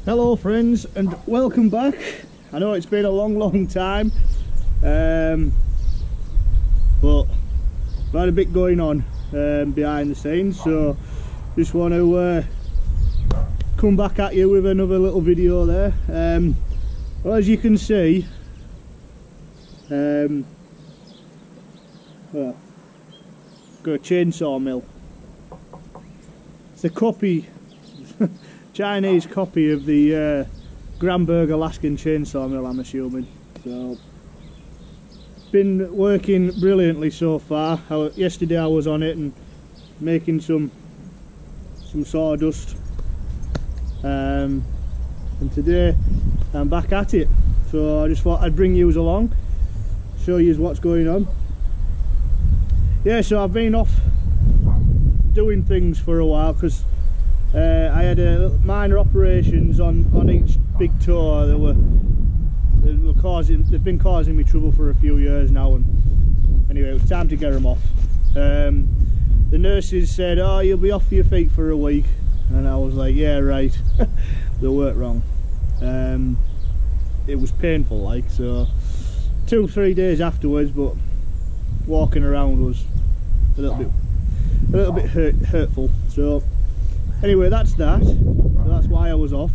Hello friends, and welcome back. I know it's been a long time, but I've had a bit going on behind the scenes, so just want to come back at you with another little video there. Well, as you can see, well, got a chainsaw mill. It's a copy Chinese copy of the Gramberg Alaskan chainsaw mill, I'm assuming. So, been working brilliantly so far. Yesterday I was on it and making some sawdust, and today I'm back at it. So I just thought I'd bring you along, show you what's going on. Yeah, so I've been off doing things for a while because I had minor operations on each big toe. They've been causing me trouble for a few years now, and anyway, it was time to get them off. The nurses said, "Oh, you'll be off your feet for a week," and I was like, "Yeah, right." They weren't wrong. It was painful, like, so 2-3 days afterwards, but walking around was a little bit hurtful. So anyway, that's that. So that's why I was off.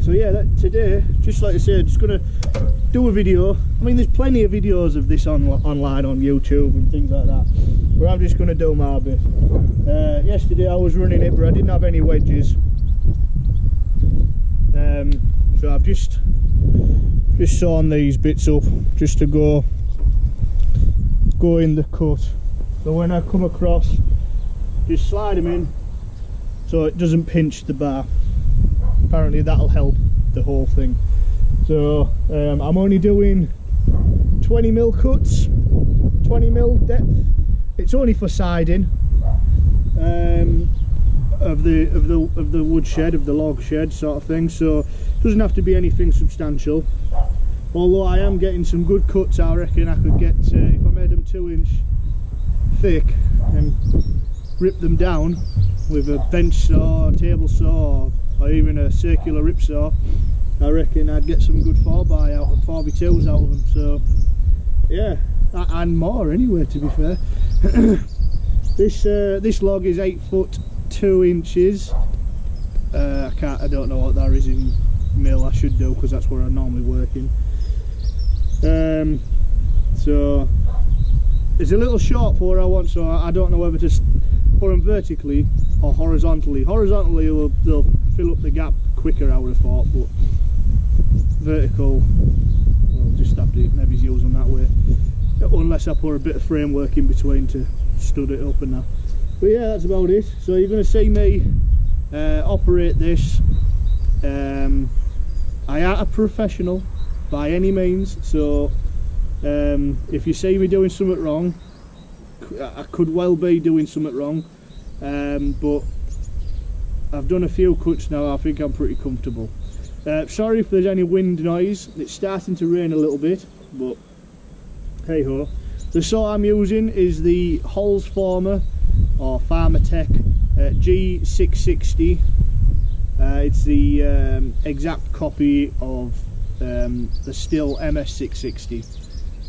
So yeah, today, just like I said, just gonna do a video. I mean, there's plenty of videos of this online on YouTube and things like that, but I'm just gonna do my bit. Yesterday I was running it, but I didn't have any wedges. So I've just sawn these bits up just to go in the cut. So when I come across, just slide them in so it doesn't pinch the bar. Apparently that'll help the whole thing. So I'm only doing 20mm cuts, 20mm depth. It's only for siding of the wood shed, of the log shed sort of thing. So it doesn't have to be anything substantial. Although I am getting some good cuts. I reckon I could get, if I made them 2-inch thick and rip them down with a bench saw, table saw, or even a circular rip saw, I reckon I'd get some good 4x2s out of them. So yeah, and more anyway, to be fair. This log is 8 foot 2 inches. I don't know what that is in mil. I should do, because that's where I'm normally working. So it's a little short for what I want, so I don't know whether to put them vertically or horizontally. Horizontally they'll fill up the gap quicker, I would have thought, but vertical, I'll just have to maybe use them that way, unless I put a bit of framework in between to stud it up and that. But yeah, that's about it. So you're going to see me operate this. I am a professional by any means, so if you see me doing something wrong, I could well be doing something wrong, but I've done a few cuts now. I think I'm pretty comfortable. Sorry if there's any wind noise. It's starting to rain a little bit, but hey ho. The saw I'm using is the Holzforma or Pharmatech G660. It's the exact copy of the Stihl MS660.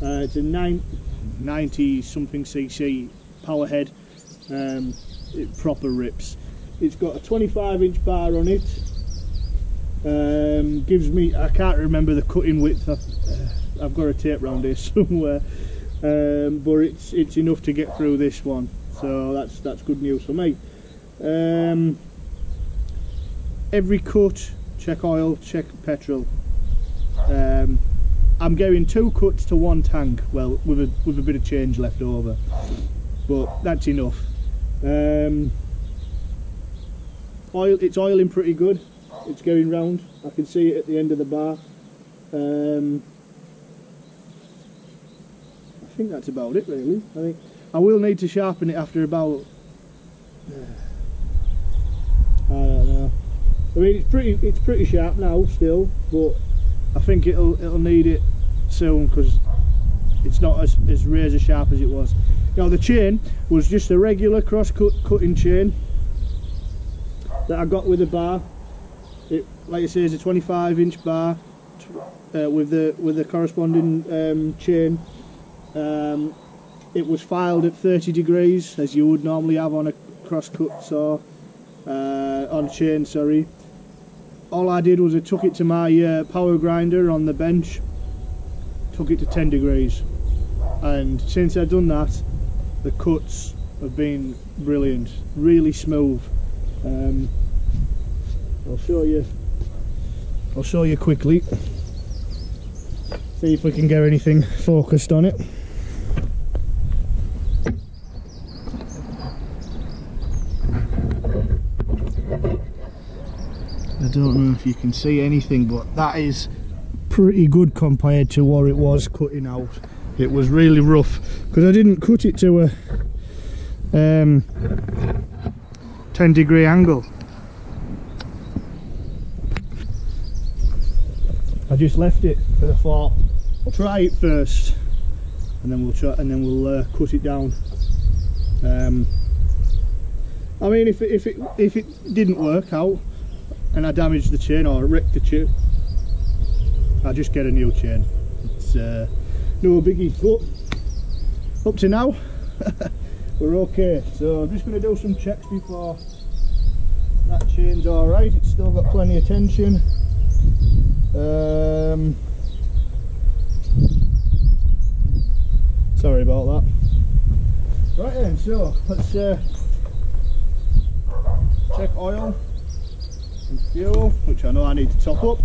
It's a 90 something cc power head. It proper rips. It's got a 25-inch bar on it. Gives me, I can't remember the cutting width. I've got a tape round here somewhere, but it's enough to get through this one. So that's good news for me. Every cut, check oil, check petrol. I'm going 2 cuts to 1 tank, well, with a bit of change left over, but that's enough. It's oiling pretty good. It's going round. I can see it at the end of the bar. I think that's about it, really. I think I will need to sharpen it after about. I don't know. I mean, it's pretty sharp now still, but I think it'll need it soon, because it's not as razor sharp as it was. Now the chain was just a regular cross cutting chain. that I got with the bar. It, like I say, is a 25-inch bar with the corresponding chain. It was filed at 30 degrees, as you would normally have on a crosscut saw, on chain, sorry. All I did was I took it to my power grinder on the bench, took it to 10 degrees, and since I've done that, the cuts have been brilliant, really smooth. I'll show you quickly, see if we can get anything focused on it. I don't know if you can see anything, but that is pretty good compared to what it was cutting out. It was really rough because I didn't cut it to a 10-degree angle. I just left it because I thought I'll try it first, and then we'll cut it down. I mean, if it didn't work out and I damaged the chain or wrecked the chain, I'll just get a new chain. It's no biggie, but up to now we're okay. So I'm just going to do some checks before. That chain's alright, it's still got plenty of tension. Sorry about that. Right then, so let's check oil and fuel, which I know I need to top up.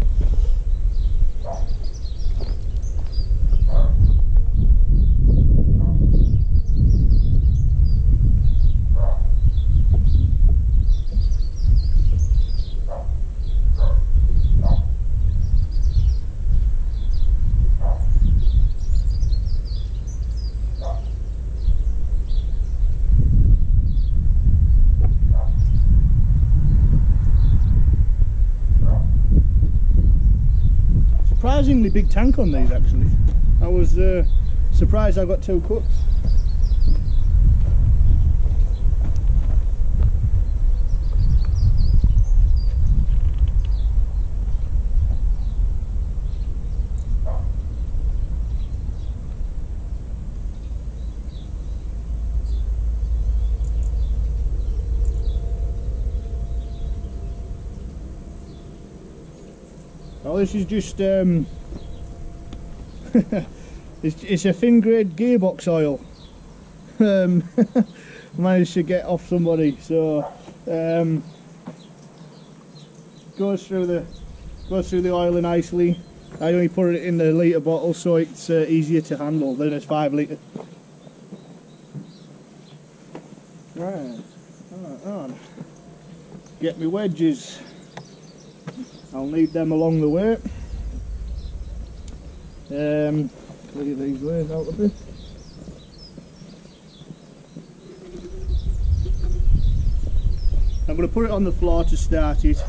Surprisingly big tank on these actually. I was surprised I got 2 cuts. Oh, this is just it's a thin grade gearbox oil. Managed to get off somebody, so goes through the oil nicely. I only put it in the litre bottle so it's easier to handle than a 5 litre. Right, on. Get me wedges. I'll need them along the way. Clear these ways out a bit. I'm going to put it on the floor to start it.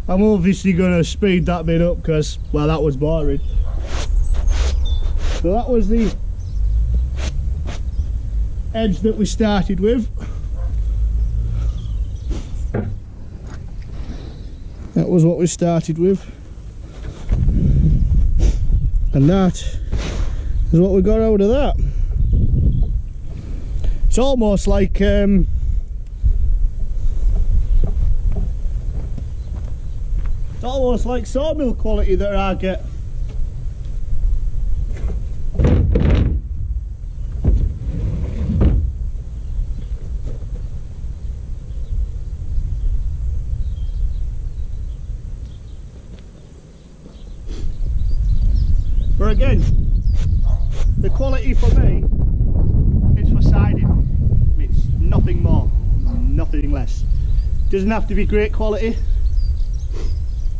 I'm obviously going to speed that bit up because, well, that was boring. So that was the edge that we started with. That was what we started with. And that is what we got out of that. It's almost like it's almost like sawmill quality that I get. But again, the quality for me is for siding. It's nothing more, nothing less. Doesn't have to be great quality.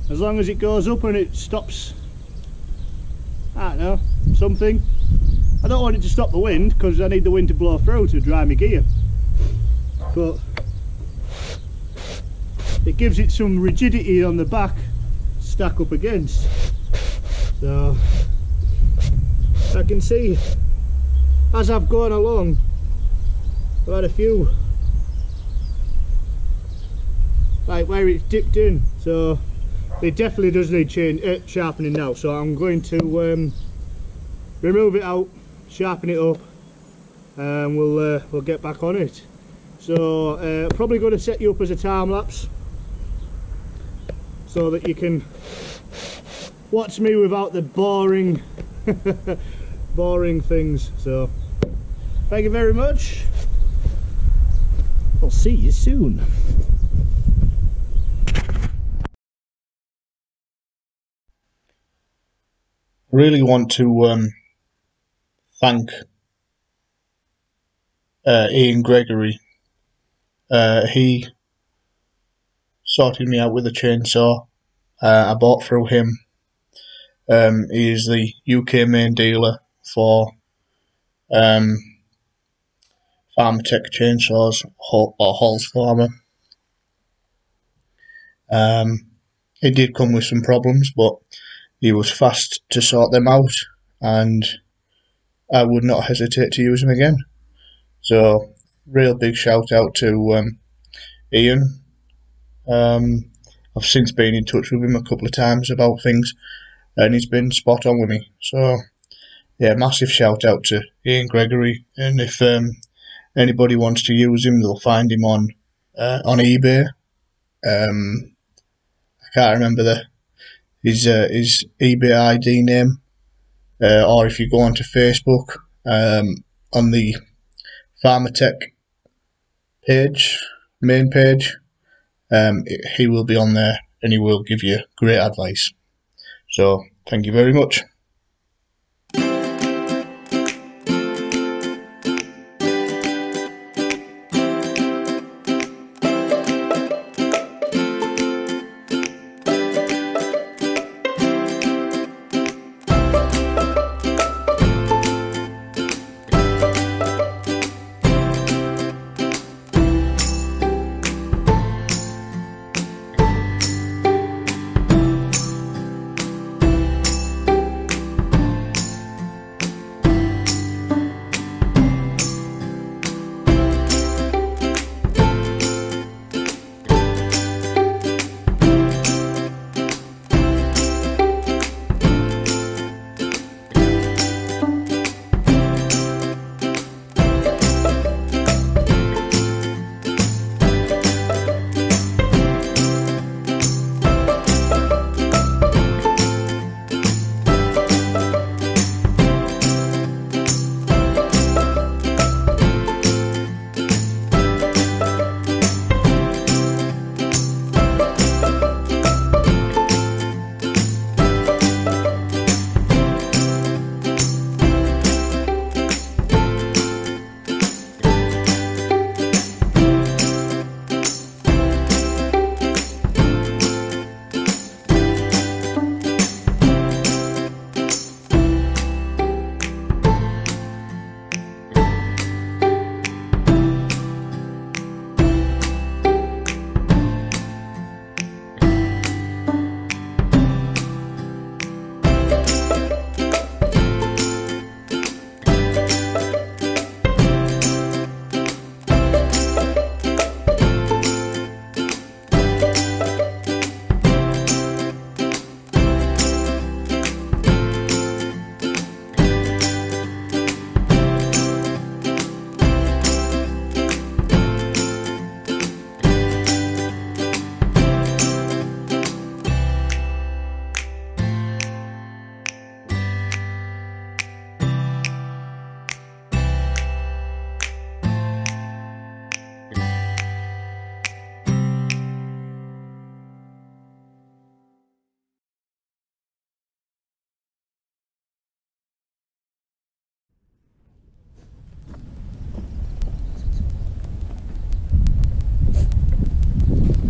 As long as it goes up and it stops, I don't know, something. I don't want it to stop the wind because I need the wind to blow through to dry my gear. But it gives it some rigidity on the back to stack up against. So I can see as I've gone along, I've had a few like where it's dipped in, so it definitely does need sharpening now. So I'm going to remove it out, sharpen it up, and we'll get back on it. So probably going to set you up as a time lapse so that you can watch me without the boring boring things. So thank you very much. I'll see you soon. I really want to thank Ian Gregory. He sorted me out with a chainsaw I bought through him. He is the UK main dealer for Farmer Tech chainsaws, or Holzforma. It did come with some problems, but he was fast to sort them out, and I would not hesitate to use him again. So, real big shout out to Ian. I've since been in touch with him a couple of times about things, and he's been spot on with me. So, yeah, massive shout out to Ian Gregory. And if anybody wants to use him, they'll find him on eBay. I can't remember his eBay ID name, or if you go onto Facebook on the Farmer Tech page, main page, he will be on there and he will give you great advice. So thank you very much.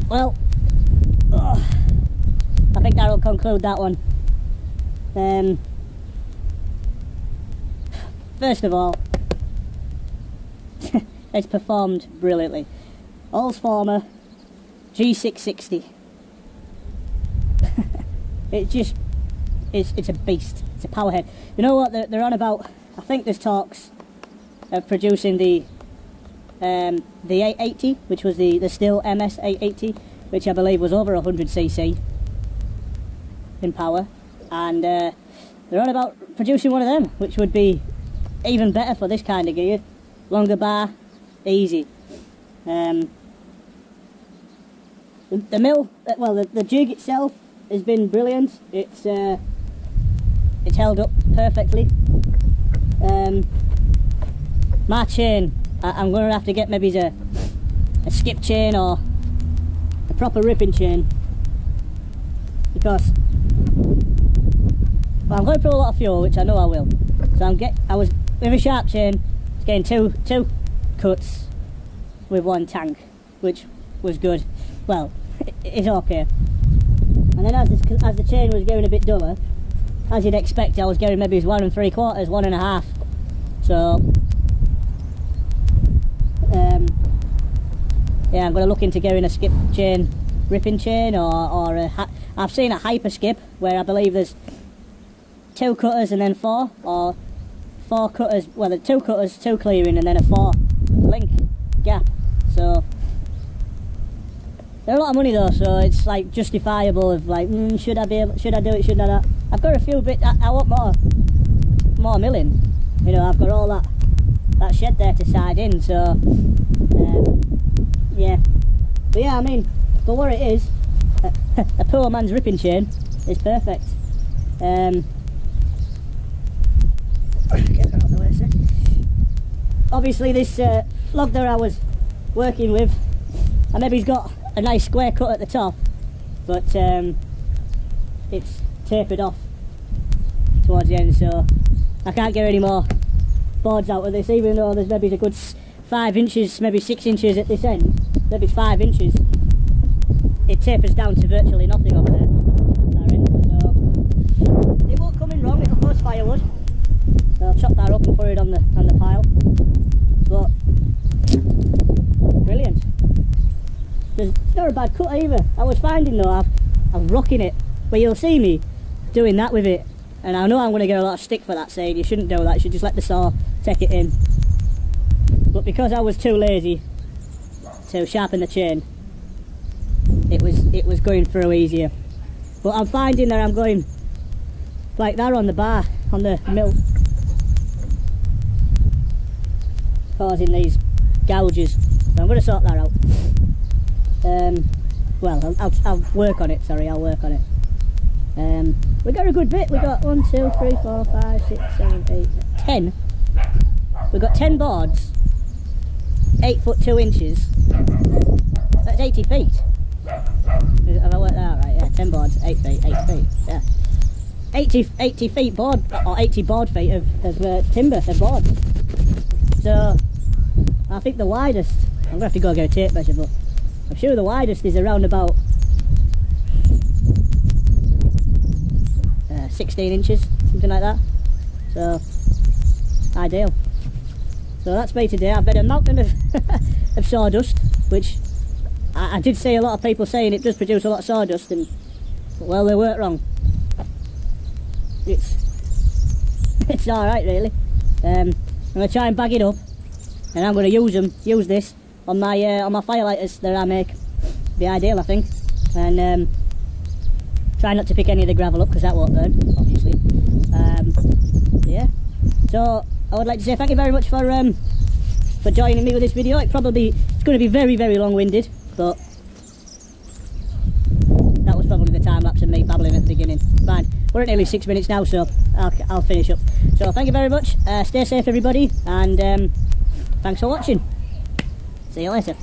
Well, I think that'll conclude that one. First of all, it's performed brilliantly. Holzforma G660. It's a beast. It's a powerhead. You know what? They're on about. I think there's talks of producing the 880, which was the Stihl MS 880, which I believe was over 100cc in power, and they're on about producing one of them, which would be even better for this kind of gear. Longer bar, easy. The mill, well, the jig itself has been brilliant. It's held up perfectly. My chain, I'm going to have to get maybe a skip chain or a proper ripping chain, because, well, I'm going through a lot of fuel, which I know I will. So I was with a sharp chain, getting two cuts with one tank, which was good. Well, it's okay. And then as the chain was going a bit duller, as you'd expect, I was getting maybe 1 3/4, 1.5. So yeah, I'm going to look into getting a skip chain, ripping chain, or I've seen a hyper skip where I believe there's 2 cutters and then 4, or 4 cutters, well, 2 cutters, 2 clearing, and then a 4 link gap. So they're a lot of money though, so it's like justifiable of like, should I do it, should I not? I've got a few bits. I want more milling. You know, I've got all that shed there to side in, so yeah. But yeah, I mean, for what it is, a poor man's ripping chain is perfect. Get that out of the way a sec. Obviously this log that I was working with, and maybe he's got a nice square cut at the top, but it's tapered off towards the end, so I can't get any more boards out of this, even though there's maybe a good 5 inches, maybe 6 inches at this end, maybe 5 inches. It tapers down to virtually nothing over there, that end, so it won't come in wrong. It'll go as firewood, so I'll chop that up and put it on the pile. But brilliant. It's not a bad cut either. I was finding though, I'm rocking it, but you'll see me doing that with it, and I know I'm going to get a lot of stick for that, saying you shouldn't do that, you should just let the saw take it in. But because I was too lazy to sharpen the chain, it was going through easier. But I'm finding that I'm going like that on the bar, on the mill, causing these gouges. So I'm going to sort that out. Well, I'll work on it, sorry, I'll work on it. We got a good bit. We got 1 2 3 4 5 6 7 8 10. We've got 10 boards, 8 foot 2 inches. That's 80 feet. Have I worked that out right? Yeah, 10 boards, 8 feet, yeah. 80 feet board, or 80 board feet of timber, of board. So I think the widest, I'm going to have to go get a tape measure, but I'm sure the widest is around about 16 inches, something like that. So ideal. So that's me today. I've got a mountain of sawdust, which I did see a lot of people saying it does produce a lot of sawdust, and well, they weren't wrong. It's all right really. I'm going to try and bag it up, and I'm going to use this on my firelighters that I make. Be ideal, I think. And try not to pick any of the gravel up, because that won't burn, obviously. Yeah. So I would like to say thank you very much for joining me with this video. It's going to be very, very long-winded, but that was probably the time lapse of me babbling at the beginning. Fine. We're at nearly 6 minutes now, so I'll finish up. So thank you very much. Stay safe, everybody, and thanks for watching. See you later.